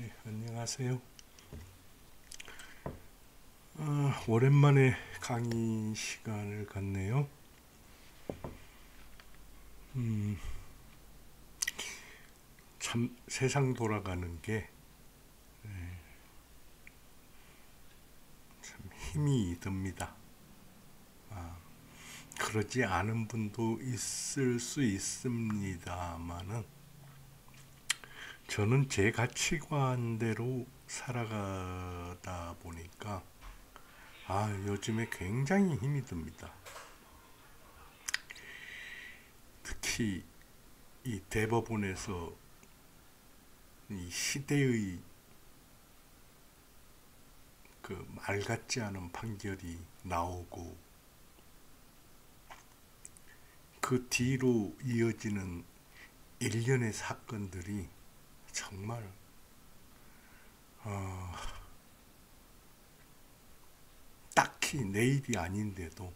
네, 안녕하세요. 오랜만에 강의 시간을 갖네요. 참 세상 돌아가는 게 참 힘이 듭니다. 그러지 않은 분도 있을 수 있습니다만은 저는 제 가치관대로 살아가다 보니까 요즘에 굉장히 힘이 듭니다. 특히 이 대법원에서 이 시대의 그 말 같지 않은 판결이 나오고 그 뒤로 이어지는 일련의 사건들이 정말 딱히 내 일이 아닌데도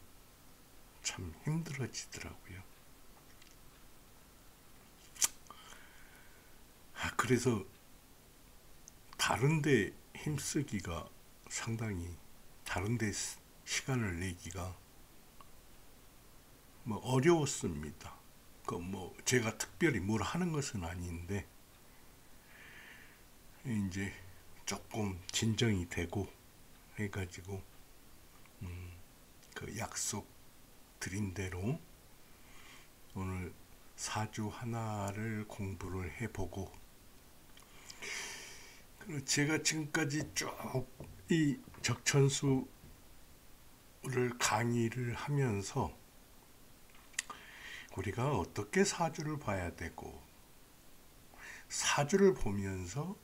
참 힘들어지더라고요. 그래서 다른데 힘쓰기가 상당히 다른데 시간을 내기가 어려웠습니다. 제가 특별히 뭘 하는 것은 아닌데 이제 조금 진정이 되고 해가지고 그 약속 드린 대로 오늘 사주 하나를 공부를 해보고, 그리고 제가 지금까지 쭉 이 적천수를 강의를 하면서 우리가 어떻게 사주를 봐야 되고, 사주를 보면서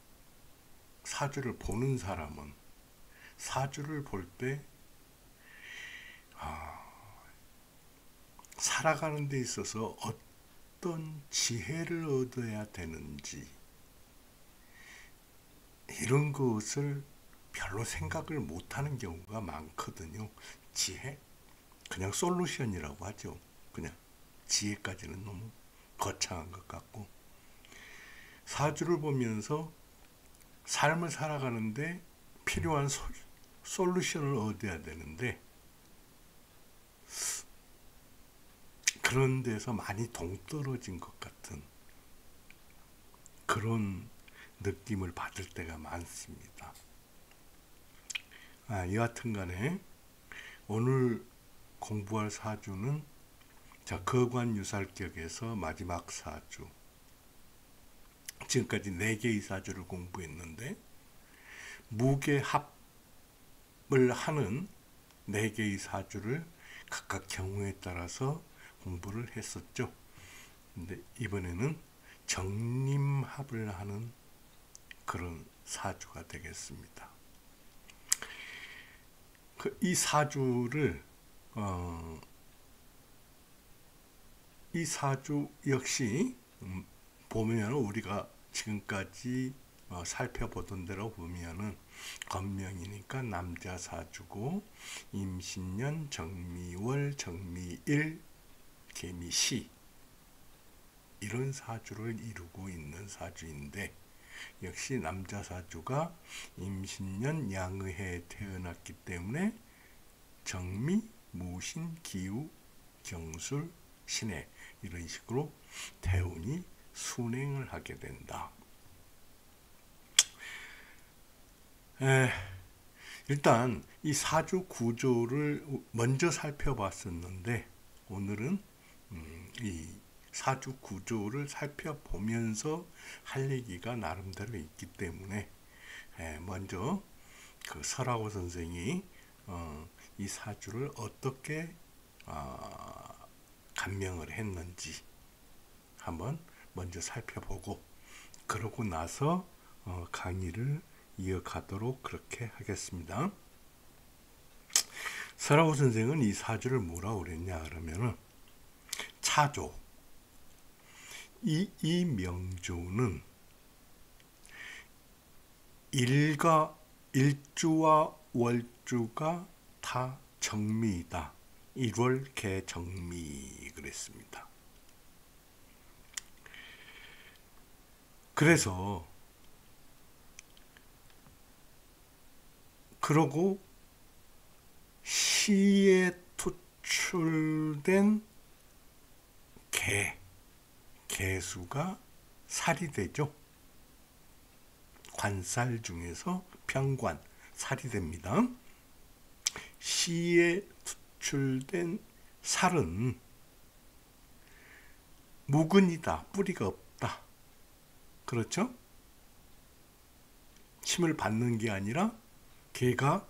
사주를 보는 사람은 사주를 볼 때 살아가는 데 있어서 어떤 지혜를 얻어야 되는지, 이런 것을 별로 생각을 못하는 경우가 많거든요. 지혜? 그냥 솔루션이라고 하죠. 그냥 지혜까지는 너무 거창한 것 같고, 사주를 보면서 삶을 살아가는데 필요한 솔루션을 얻어야 되는데, 그런 데서 많이 동떨어진 것 같은 그런 느낌을 받을 때가 많습니다. 여하튼 간에 오늘 공부할 사주는 거관유살격에서 마지막 사주. 지금까지 4개의 사주를 공부했는데 무게합을 하는 4개의 사주를 각각 경우에 따라서 공부를 했었죠. 근데 이번에는 정림합을 하는 그런 사주가 되겠습니다. 이 사주를 이 사주 역시 보면 우리가 지금까지 살펴보던 대로 보면은 건명이니까 남자 사주고, 임신년, 정미월, 정미일, 개미시, 이런 사주를 이루고 있는 사주인데, 역시 남자 사주가 임신년 양의해에 태어났기 때문에 정미, 무신, 기우, 경술, 신해, 이런 식으로 대운이 순행을 하게 된다. 일단 이 사주 구조를 먼저 살펴봤었는데, 오늘은 이 사주 구조를 살펴보면서 할 얘기가 나름대로 있기 때문에 먼저 그 설하고 선생이 이 사주를 어떻게 감명을 했는지 한번 먼저 살펴보고, 그러고 나서 강의를 이어가도록 그렇게 하겠습니다. 설하고 선생은 이 사주를 뭐라고 그랬냐 그러면은 차조, 이 명조는 일주와 월주가 다 정미이다. 1월 개정미 그랬습니다. 그래서 그러고 시에 투출된 개수가 살이 되죠. 관살 중에서 평관, 살이 됩니다. 시에 투출된 살은 무근이다, 뿌리가 없다. 그렇죠? 힘을 받는 게 아니라 개가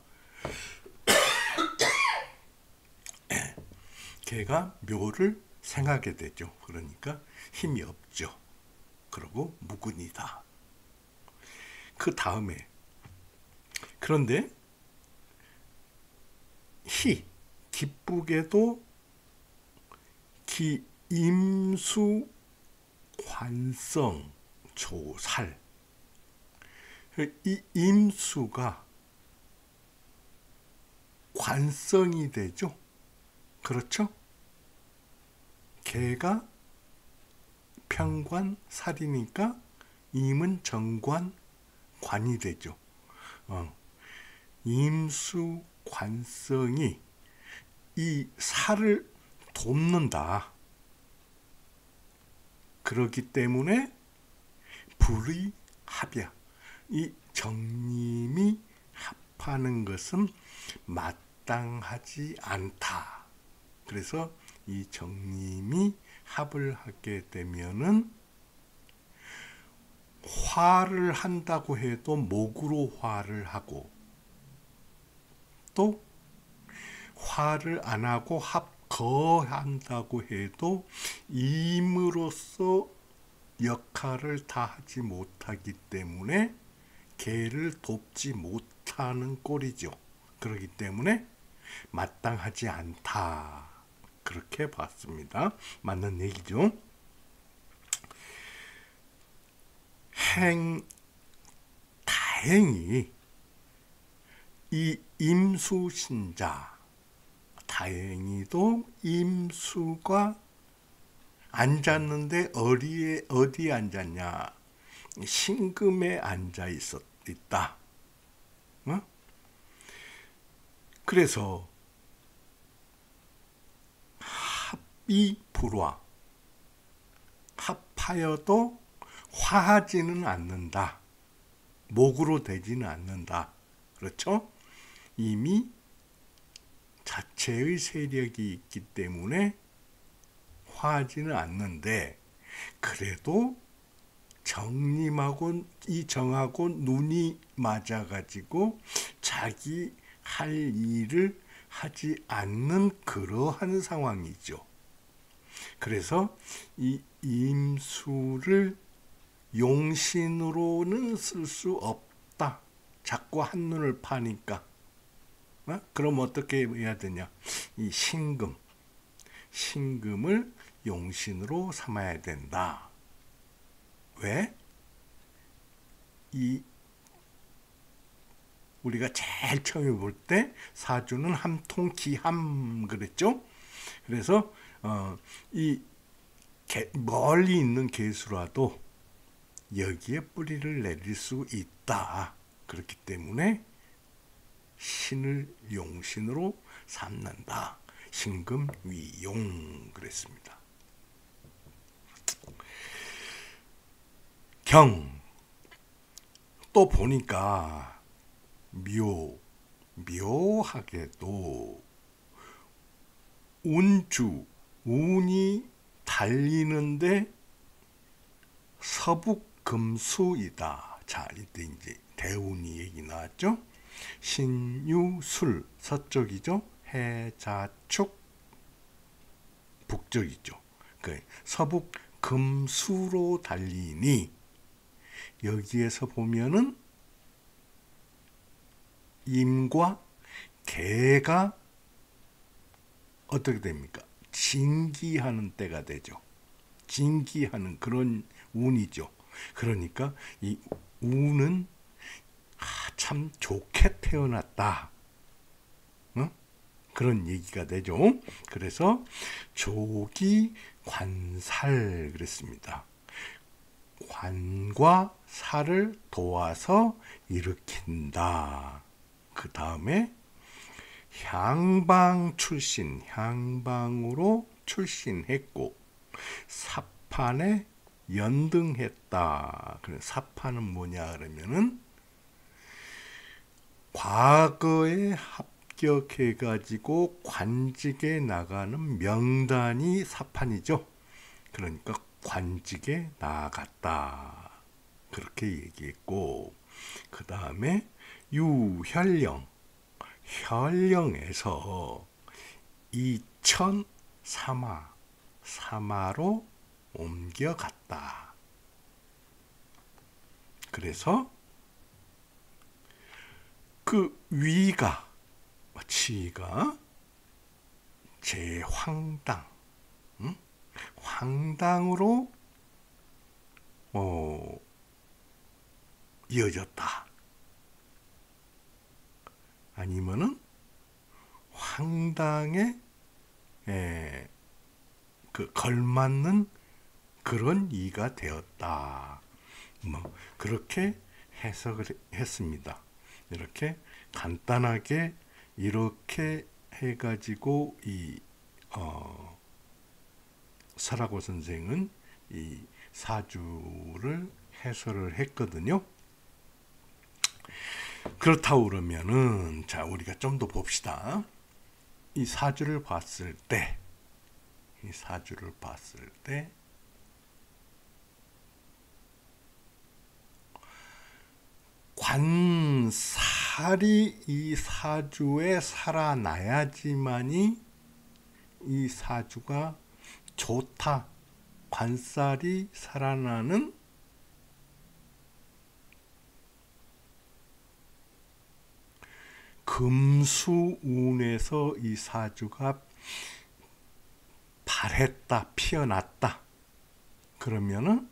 묘를 생하게 되죠. 그러니까 힘이 없죠. 그리고 무근이다. 그 다음에 그런데 기쁘게도 임수 관성 조살. 이 임수가 관성이 되죠. 그렇죠? 개가 평관 살이니까 임은 정관 관이 되죠. 임수 관성이 이 살을 돕는다. 그렇기 때문에 불의합이야. 이 정님이 합하는 것은 마땅하지 않다. 그래서 이 정님이 합을 하게 되면은 화를 한다고 해도 목으로 화를 하고, 또 화를 안 하고 거한다고 해도 임으로써 역할을 다 하지 못하기 때문에 개를 돕지 못하는 꼴이죠. 그렇기 때문에 마땅하지 않다. 그렇게 봤습니다. 맞는 얘기죠. 다행히 이 임수신자, 다행히도 임수가 앉았는데 어디에 앉았냐? 신금에 앉아 있다. 그래서 합이 불화, 합하여도 화하지는 않는다. 목으로 되지는 않는다. 그렇죠? 이미 자체의 세력이 있기 때문에 화하지는 않는데, 그래도 정님하고 이 정하고 눈이 맞아가지고 자기 할 일을 하지 않는 그러한 상황이죠. 그래서 이 임수를 용신으로는 쓸 수 없다. 자꾸 한눈을 파니까. 그럼 어떻게 해야 되냐? 이 신금을 용신으로 삼아야 된다. 왜? 우리가 제일 처음에 볼 때 사주는 함통기함 그랬죠? 그래서 멀리 있는 개수라도 여기에 뿌리를 내릴 수 있다. 그렇기 때문에 신을 용신으로 삼는다. 신금위용 그랬습니다. 또 보니까 묘하게도 운이 달리는데 서북금수이다. 자, 이때 이제 대운이 얘기 나왔죠. 신유술 서쪽이죠. 해자축 북쪽이죠. 서북금수로 달리니 여기에서 보면은 임과 개가 어떻게 됩니까? 진기하는 때가 되죠. 진기하는 그런 운이죠. 그러니까 이 운은 참 좋게 태어났다. 그런 얘기가 되죠. 그래서 조기 관살 그랬습니다. 관과 살을 도와서 일으킨다. 그 다음에 향방 출신, 향방으로 출신했고 사판에 연등했다. 그래서 사판은 뭐냐 그러면은 과거에 합격해가지고 관직에 나가는 명단이 사판이죠. 그러니까 관직에 나아갔다. 그렇게 얘기했고, 그 다음에 유현령, 현령에서 이천 사마로 옮겨갔다. 그래서 그 위가, 치가 제황당, 황당으로 이어졌다. 아니면은 황당에 그 걸맞는 그런 이가 되었다. 뭐 그렇게 해석을 했습니다. 이렇게 간단하게 이렇게 해가지고 이 설하고 선생은 이 사주를 해설을 했거든요. 그렇다고 그러면은 자 우리가 좀 더 봅시다. 이 사주를 봤을 때, 관살이 이 사주에 살아나야지만이 이 사주가 좋다. 관살이 살아나는 금수운에서 이 사주가 발했다, 피어났다. 그러면은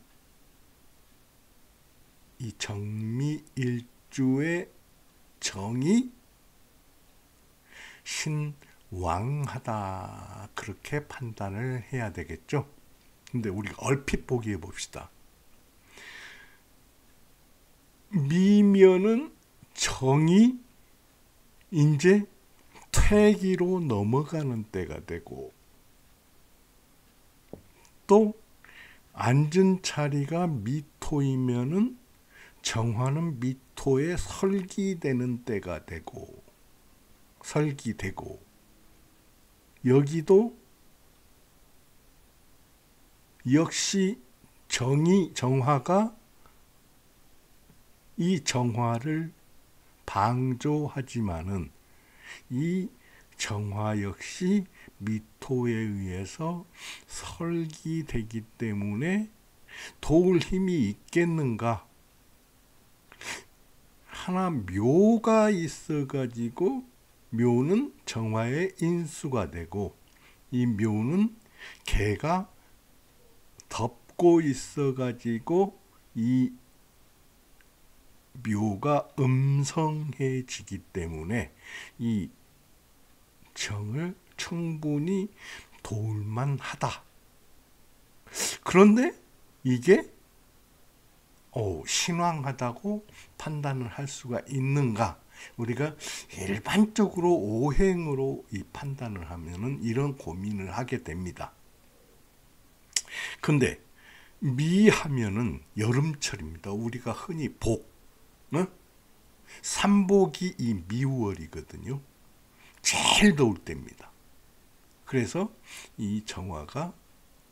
이 정미일주의 정이 신왕하다. 그렇게 판단을 해야 되겠죠. 근데 우리가 얼핏 보기에 봅시다. 미면은 정이 이제 퇴기로 넘어가는 때가 되고, 또 앉은 자리가 미토이면은 정화는 미토에 설기되는 때가 되고, 설기되고, 여기도 역시 정화가 이 정화를 방조하지만은 이 정화 역시 미토에 의해서 설기되기 때문에 도울 힘이 있겠는가? 하나 묘가 있어가지고 묘는 정화의 인수가 되고 이 묘는 개가 덮고 있어가지고 이 묘가 음성해지기 때문에 이 정을 충분히 도울만하다. 그런데 이게 신왕하다고 판단을 할 수가 있는가? 우리가 일반적으로 오행으로 이 판단을 하면은 이런 고민을 하게 됩니다. 근데 미하면은 여름철입니다. 우리가 흔히 삼복이 이 미월이거든요. 제일 더울 때입니다. 그래서 이 정화가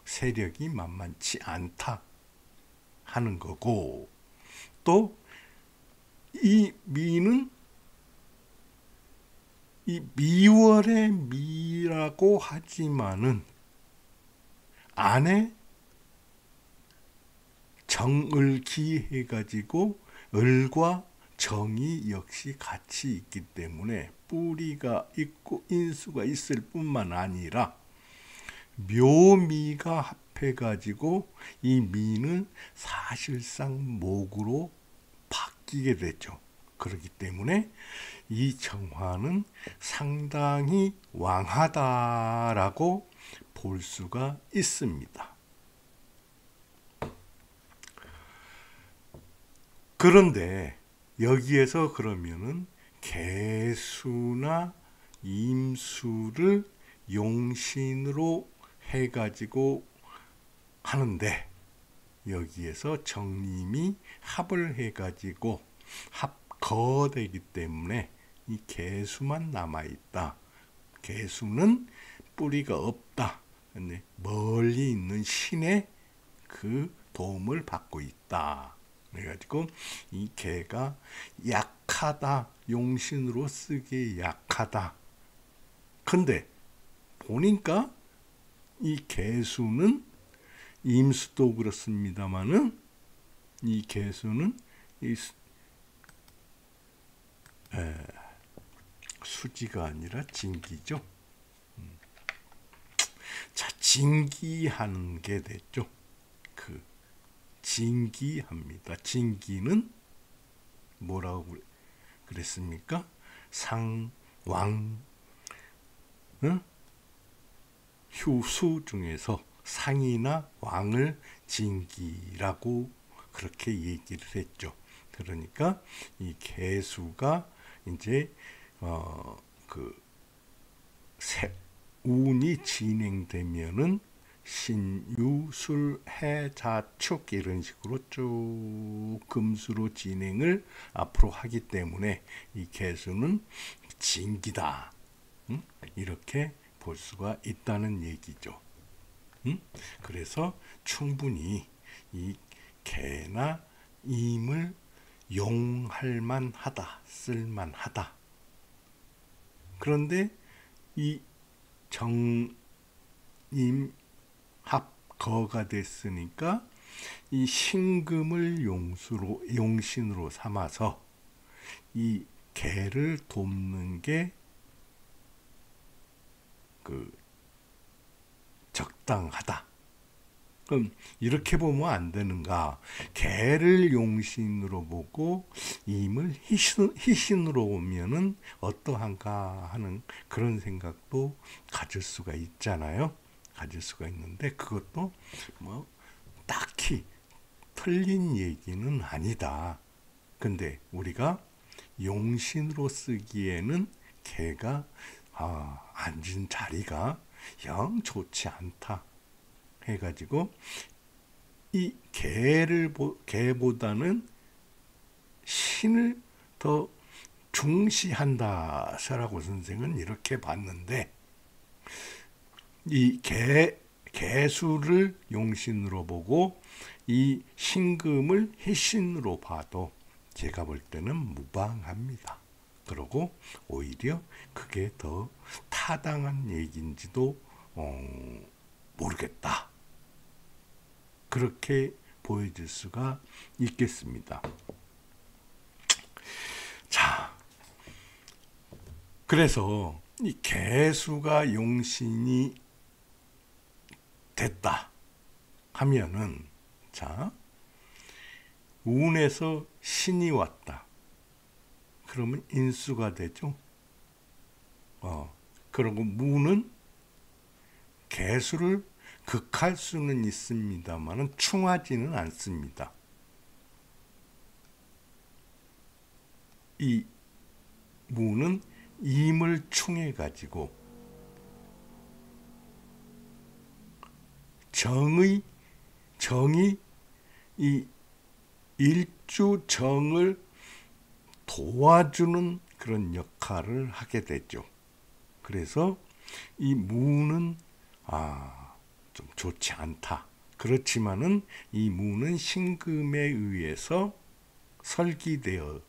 세력이 만만치 않다 하는 거고, 또 이 미는 이 미월의 미라고 하지만은 안에 정을기 해가지고 을과 정이 역시 같이 있기 때문에 뿌리가 있고 인수가 있을 뿐만 아니라 묘미가 합해가지고 이 미는 사실상 목으로 바뀌게 되죠. 그렇기 때문에 이 정화는 상당히 왕하다라고 볼 수가 있습니다. 그런데 여기에서 그러면은 개수나 임수를 용신으로 해가지고 하는데, 여기에서 정림이 합을 해가지고 합거되기 때문에 이 개수만 남아있다. 개수는 뿌리가 없다. 근데 멀리 있는 신의 그 도움을 받고 있다. 그래가지고 이 개가 약하다. 용신으로 쓰기에 약하다. 근데 보니까 이 개수는 임수도 그렇습니다만은 이 개수는 수지가 아니라 진기죠. 자, 진기하는 게 됐죠. 그 진기합니다. 진기는 뭐라고 그랬습니까? 상, 왕, 휴수 중에서 상이나 왕을 진기라고 그렇게 얘기를 했죠. 그러니까 이 개수가 이제 운이 진행되면은 신유술해자축 이런 식으로 쭉 금수로 진행을 앞으로 하기 때문에 이 개수는 진기다. 이렇게 볼 수가 있다는 얘기죠. 그래서 충분히 이 개나 임을 용할 만하다, 쓸 만하다. 그런데 이 정임 합거가 됐으니까 이 신금을 용신으로 삼아서 이 개를 돕는 게 적당하다. 그럼 이렇게 보면 안 되는가? 개를 용신으로 보고 임을 희신으로 보면은 어떠한가 하는 그런 생각도 가질 수가 있잖아요. 가질 수가 있는데 그것도 뭐 딱히 틀린 얘기는 아니다. 근데 우리가 용신으로 쓰기에는 개가 앉은 자리가 영 좋지 않다 해가지고 이 개보다는 신을 더 중시한다. 서라고 선생은 이렇게 봤는데 이 개수를 용신으로 보고 이 신금을 희신으로 봐도 제가 볼 때는 무방합니다. 그리고 오히려 그게 더 타당한 얘기인지도 모르겠다. 그렇게 보여질 수가 있겠습니다. 자, 그래서 이 개수가 용신이 됐다 하면은, 자, 운에서 신이 왔다. 그러면 인수가 되죠. 그리고 무는 개수를 극할 수는 있습니다만 충하지는 않습니다. 이 무는 임을 충해 가지고 정이 이 일주정을 도와주는 그런 역할을 하게 되죠. 그래서 이 무는 좀 좋지 않다. 그렇지만은 이 무는 신금에 의해서 설기되어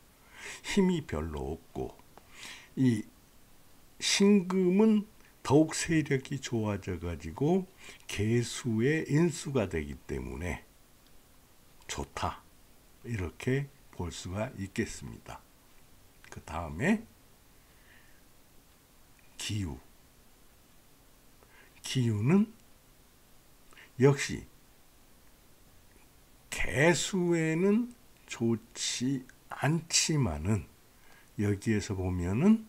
힘이 별로 없고 이 신금은 더욱 세력이 좋아져 가지고 개수의 인수가 되기 때문에 좋다. 이렇게 볼 수가 있겠습니다. 그 다음에 기유. 기유는 역시 개수에는 좋지 않지만은 여기에서 보면은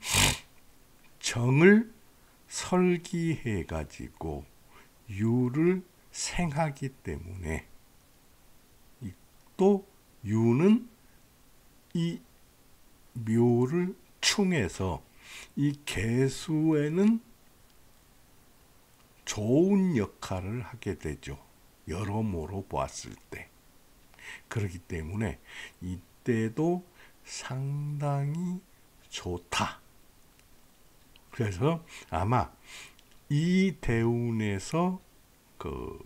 정을 설기해 가지고 유를 생하기 때문에 또 유는 이 묘를 충에서 이 개수에는 좋은 역할을 하게 되죠. 여러모로 보았을 때. 그렇기 때문에 이때도 상당히 좋다. 그래서 아마 이 대운에서 그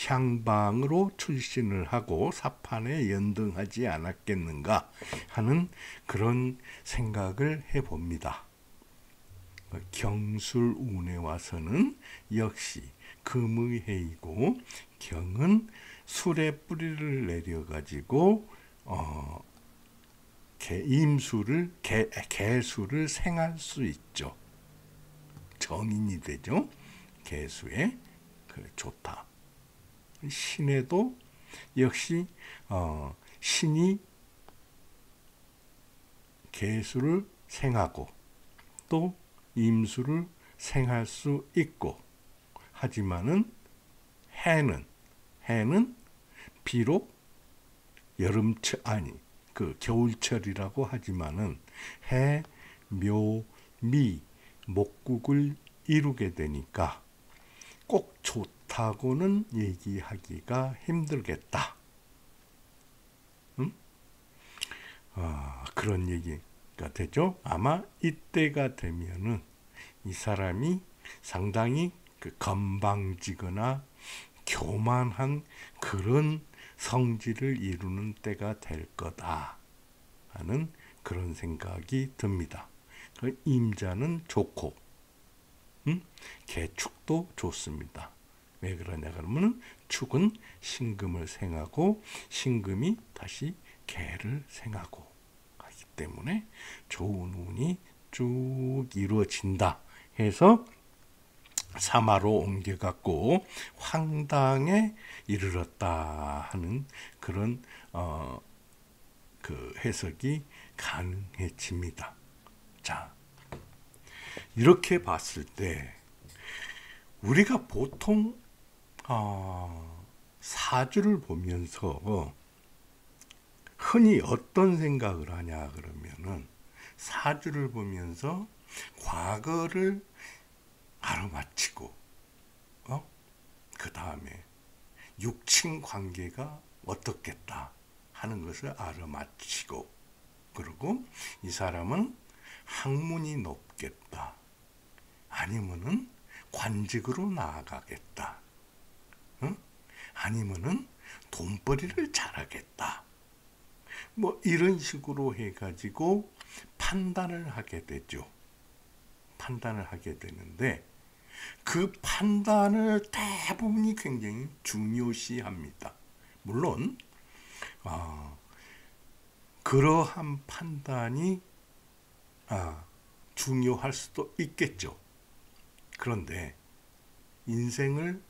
향방으로 출신을 하고 사판에 연등하지 않았겠는가 하는 그런 생각을 해봅니다. 경술운에 와서는 역시 금의 해이고 경은 술의 뿌리를 내려가지고 개수를 생할 수 있죠. 정인이 되죠. 개수에. 그래, 좋다. 신에도 역시 신이 개수를 생하고 또 임수를 생할 수 있고, 하지만은 해는 비록 여름철 그 겨울철이라고 하지만은 해, 묘, 미, 목국을 이루게 되니까 꼭 좋다고는 얘기하기가 힘들겠다. 그런 얘기가 되죠. 아마 이때가 되면은 이 사람이 상당히 건방지거나 교만한 그런 성질을 이루는 때가 될 거다 하는 그런 생각이 듭니다. 임자는 좋고 개축도 좋습니다. 왜 그러냐 그러면 축은 신금을 생하고 신금이 다시 개를 생하고 하기 때문에 좋은 운이 쭉 이루어진다 해서 사마로 옮겨갖고 황당에 이르렀다 하는 그런 그 해석이 가능해집니다. 자, 이렇게 봤을 때 우리가 보통 사주를 보면서 흔히 어떤 생각을 하냐 그러면은 사주를 보면서 과거를 알아맞히고 그 다음에 육친 관계가 어떻겠다 하는 것을 알아맞히고, 그리고 이 사람은 학문이 높겠다 아니면은 관직으로 나아가겠다 아니면은 돈벌이를 잘하겠다 뭐 이런 식으로 해가지고 판단을 하게 되죠. 판단을 하게 되는데 그 판단을 대부분이 굉장히 중요시합니다. 물론 그러한 판단이 중요할 수도 있겠죠. 그런데 인생을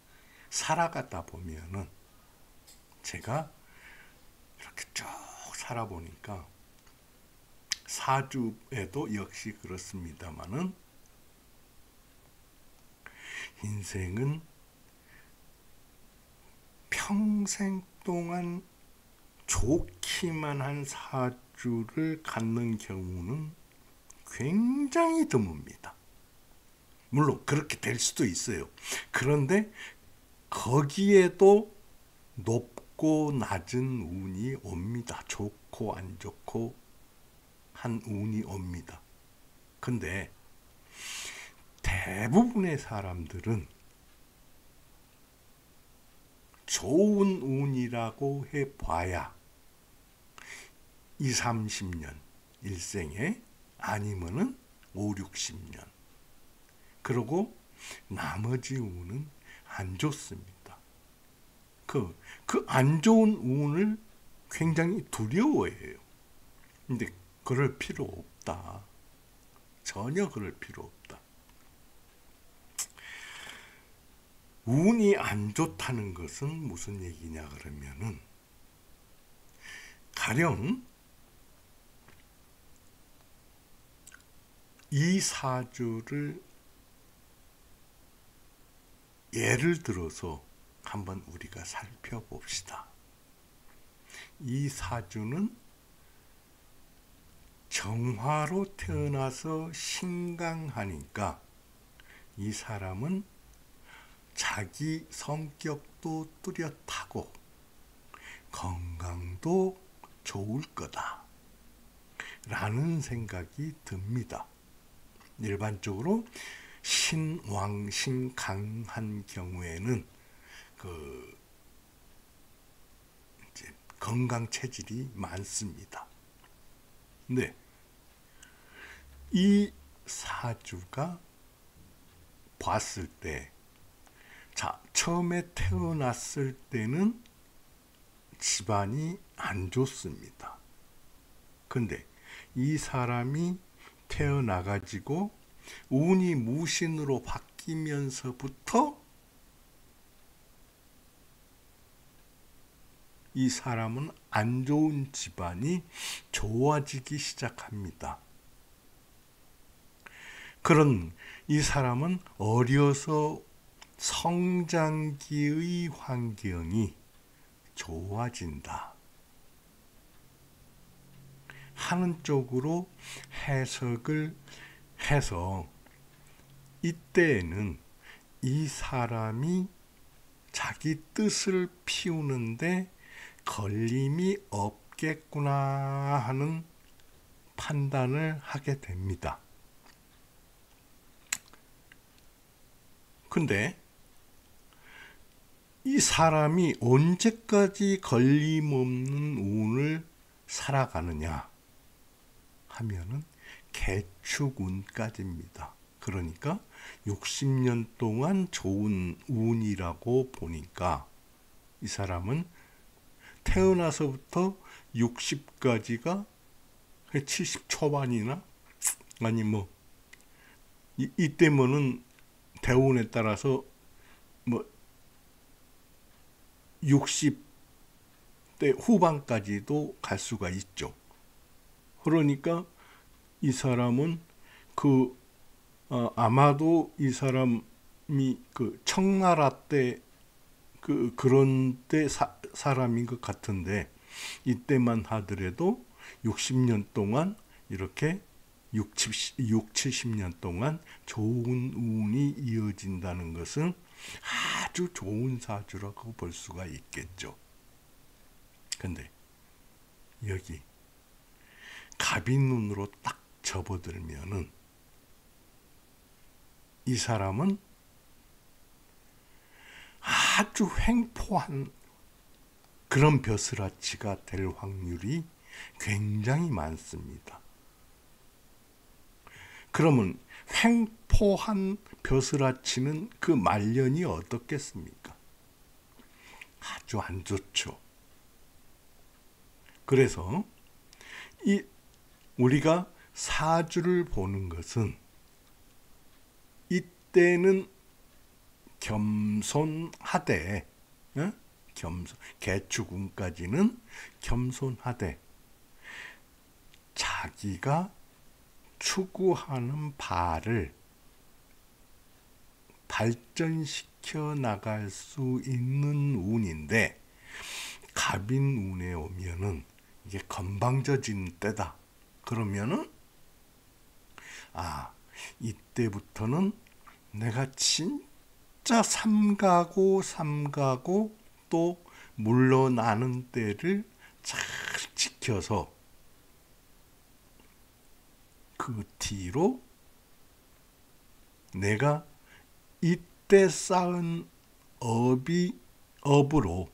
살아가다 보면은 제가 이렇게 쭉 살아보니까 사주에도 역시 그렇습니다만은 인생은 평생 동안 좋기만 한 사주를 갖는 경우는 굉장히 드뭅니다. 물론 그렇게 될 수도 있어요. 그런데 거기에도 높고 낮은 운이 옵니다. 좋고 안 좋고 한 운이 옵니다. 근데 대부분의 사람들은 좋은 운이라고 해봐야 20, 30년 일생에 아니면은 5, 60년. 그리고 나머지 운은 안 좋습니다. 그 안 좋은 운을 굉장히 두려워해요. 근데 그럴 필요 없다. 전혀 그럴 필요 없다. 운이 안 좋다는 것은 무슨 얘기냐 그러면은 가령 이 사주를 예를 들어서 한번 우리가 살펴봅시다. 이 사주는 정화로 태어나서 신강하니까 이 사람은 자기 성격도 뚜렷하고 건강도 좋을 거다 라는 생각이 듭니다. 일반적으로 신왕신 강한 경우에는 이제 건강 체질이 많습니다. 네, 이 사주가 봤을 때, 자, 처음에 태어났을 때는 집안이 안 좋습니다. 근데 이 사람이 태어나가지고 운이 무신으로 바뀌면서부터 이 사람은 안 좋은 집안이 좋아지기 시작합니다. 그런 이 사람은 어려서 성장기의 환경이 좋아진다 하는 쪽으로 해석을 해서 이때에는 이 사람이 자기 뜻을 피우는데 걸림이 없겠구나 하는 판단을 하게 됩니다. 근데 이 사람이 언제까지 걸림없는 운을 살아가느냐 하면은 개축운까지입니다. 그러니까 60년 동안 좋은 운이라고 보니까 이 사람은 태어나서부터 60까지가 70 초반이나 아니 뭐 이때면은 대운에 따라서 뭐 60대 후반까지도 갈 수가 있죠. 그러니까 이 사람은 아마도 이 사람이 청나라 때 그런 때 사람인 것 같은데 이때만 하더라도 60년 동안 이렇게 70년 동안 좋은 운이 이어진다는 것은 아주 좋은 사주라고 볼 수가 있겠죠. 근데 여기 갑인운으로 딱 접어들면은 이 사람은 아주 횡포한 그런 벼슬아치가 될 확률이 굉장히 많습니다. 그러면 횡포한 벼슬아치는 그 말년이 어떻겠습니까? 아주 안 좋죠. 그래서 우리가 사주를 보는 것은 이때는 겸손하되 개축운까지는 겸손하되 자기가 추구하는 바를 발전시켜 나갈 수 있는 운인데 갑인운에 오면은 이게 건방져진 때다. 그러면은 이때부터는 내가 진짜 삼가고 또 물러나는 때를 잘 지켜서 그 뒤로 내가 이때 쌓은 업보로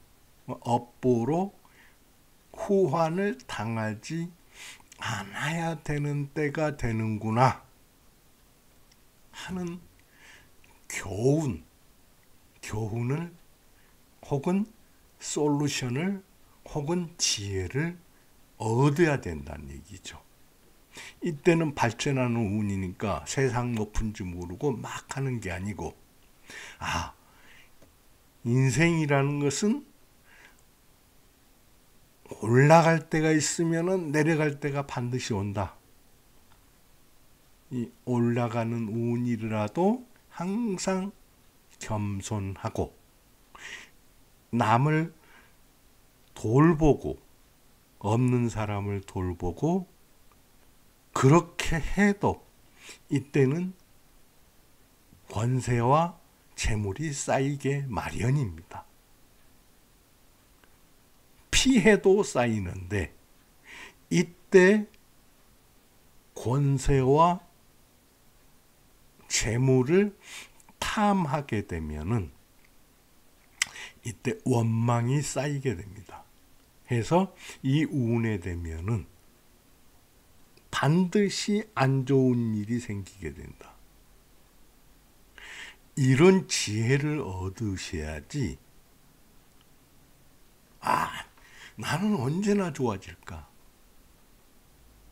후환을 당하지 않아야 되는 때가 되는구나 하는 교훈을 혹은 솔루션을 혹은 지혜를 얻어야 된다는 얘기죠. 이때는 발전하는 운이니까 세상 높은지 모르고 막 하는 게 아니고 인생이라는 것은 올라갈 때가 있으면 내려갈 때가 반드시 온다. 이 올라가는 운이라도 항상 겸손하고 남을 돌보고 없는 사람을 돌보고 그렇게 해도 이때는 권세와 재물이 쌓이게 마련입니다. 피해도 쌓이는데 이때 권세와 재물을 탐하게 되면은 이때 원망이 쌓이게 됩니다. 해서 이 운에 되면은 반드시 안 좋은 일이 생기게 된다. 이런 지혜를 얻으셔야지, 나는 언제나 좋아질까?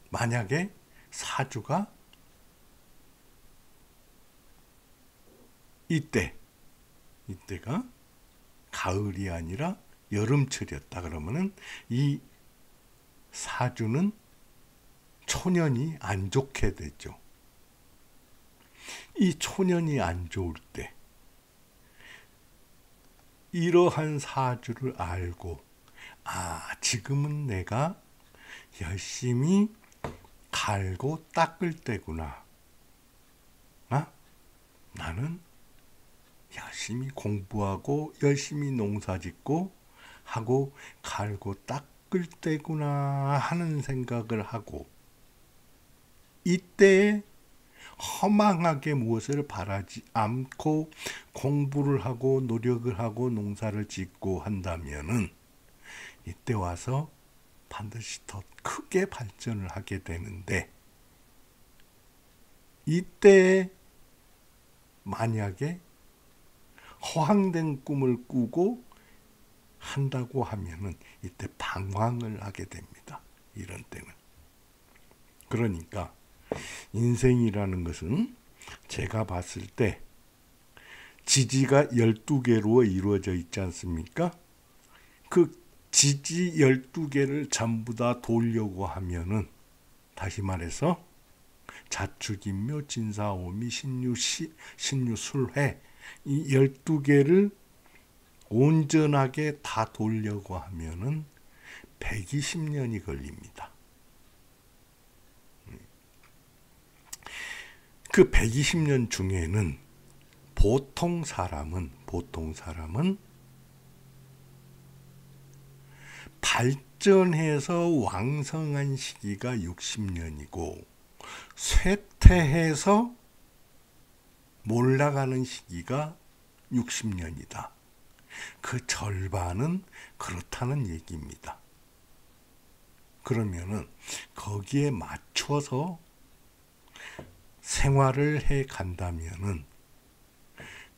만약에 사주가 이때가 가을이 아니라 여름철이었다 그러면은 이 사주는 초년이 안 좋게 되죠. 이 초년이 안 좋을 때 이러한 사주를 알고 지금은 내가 열심히 갈고 닦을 때구나. 나는 열심히 공부하고 열심히 농사짓고 하고 갈고 닦을 때구나 하는 생각을 하고, 이때에 허망하게 무엇을 바라지 않고 공부를 하고 노력을 하고 농사를 짓고 한다면은 이때 와서 반드시 더 크게 발전을 하게 되는데, 이때 만약에 허황된 꿈을 꾸고 한다고 하면은 이때 방황을 하게 됩니다. 이런 때는. 그러니까 인생이라는 것은 제가 봤을 때 지지가 12개로 이루어져 있지 않습니까? 그 지지 12개를 전부 다 돌려고 하면은, 다시 말해서 자축인묘 진사오미 신유술회 이 12개를 온전하게 다 돌려고 하면은 120년이 걸립니다. 그 120년 중에는 보통 사람은 발전해서 왕성한 시기가 60년이고 쇠퇴해서 몰락가는 시기가 60년이다. 그 절반은 그렇다는 얘기입니다. 그러면은 거기에 맞춰서 생활을 해 간다면은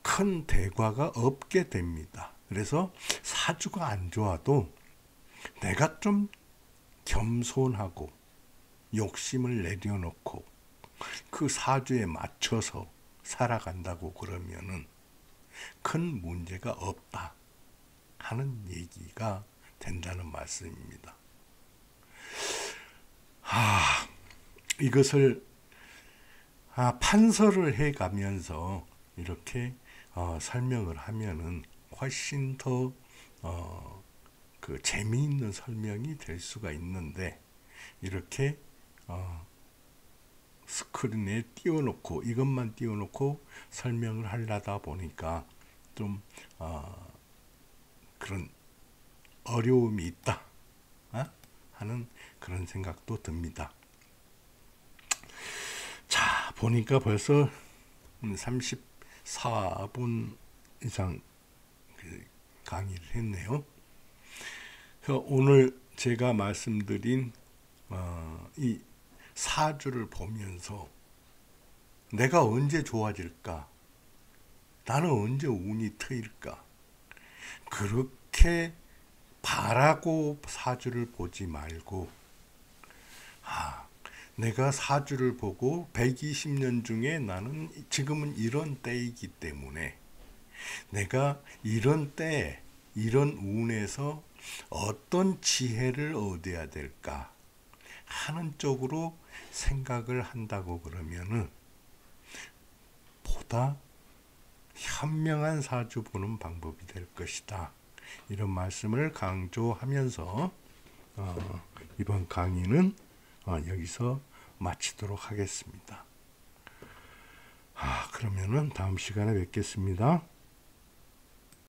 큰 대과가 없게 됩니다. 그래서 사주가 안 좋아도 내가 좀 겸손하고 욕심을 내려놓고 그 사주에 맞춰서 살아간다고 그러면은 큰 문제가 없다 하는 얘기가 된다는 말씀입니다. 이것을 판서를 해가면서 이렇게 설명을 하면은 훨씬 더 그 재미있는 설명이 될 수가 있는데, 이렇게 스크린에 띄워놓고 이것만 띄워놓고 설명을 하려다 보니까 좀 그런 어려움이 있다 하는 그런 생각도 듭니다. 자, 보니까 벌써 34분 이상 강의를 했네요. 오늘 제가 말씀드린 이 사주를 보면서 내가 언제 좋아질까? 나는 언제 운이 트일까? 그렇게 바라고 사주를 보지 말고, 내가 사주를 보고 120년 중에 나는 지금은 이런 때이기 때문에 내가 이런 때, 이런 운에서 어떤 지혜를 얻어야 될까 하는 쪽으로 생각을 한다고 그러면은 보다 현명한 사주 보는 방법이 될 것이다. 이런 말씀을 강조하면서 이번 강의는 여기서 마치도록 하겠습니다. 그러면은 다음 시간에 뵙겠습니다.